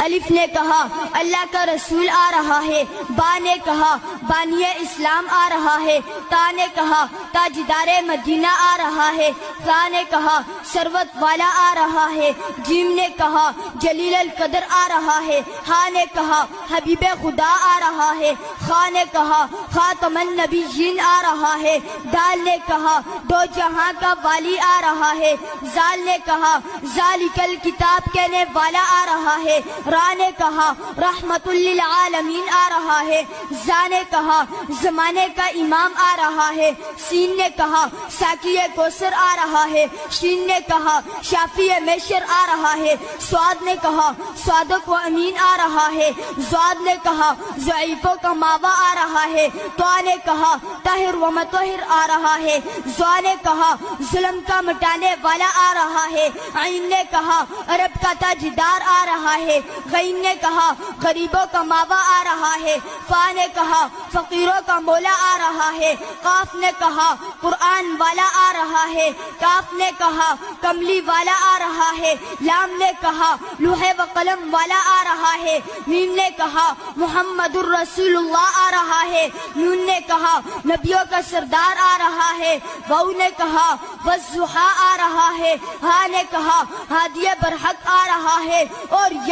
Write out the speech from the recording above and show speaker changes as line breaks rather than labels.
الف نے کہا اللہ کا رسول آ رہا ہے، با نے کہا بانی اسلام آ رہا ہے، تا نے کہا تاجدار مدینہ آ رہا ہے، ثا نے کہا ثروت والا آ رہا ہے، جیم نے کہا جلیل القدر آ رہا ہے، ہا نے کہا حبیب خدا آ رہا ہے، خا نے کہا خاتم النبیین آ رہا ہے، دال نے کہا دو جہاں کا والی آ رہا ہے، زال نے کہا ذالک الکتاب کہنے والا آ رہا ہے، را نے کہا رحمت للعالمین آ رہا ہے، زا نے کہا زمانے کا امام آ رہا ہے، سین نے کہا ساقی کوثر آ رہا ہے، شین نے کہا شافی میشر آ رہا ہے، سواد نے کہا صادق و امین آ رہا ہے، زواد نے کہا ضعیفوں کا ماوا آ رہا ہے، طا نے کہا طاہر و مطہر آ رہا ہے، زوا نے کہا ظلم کا مٹانے والا آ رہا ہے، عین نے کہا عرب کا تاجدار آ رہا ہے، غین نے کہا غریبوں کا ماوا آ رہا ہے، فا نے کہا فقیروں کا مولا آ رہا ہے، قاف نے کہا قرآن والا آ رہا ہے، کاف نے کہا کملی والا آ رہا ہے، لام نے کہا لوح و قلم والا آ رہا ہے، میم نے کہا محمد الرسول اللہ آ رہا ہے، نون نے کہا نبیوں کا سردار آ رہا ہے، واو نے کہا والضحیٰ آ رہا ہے، ہا نے کہا ہادی برحق آ رہا ہے، اور یا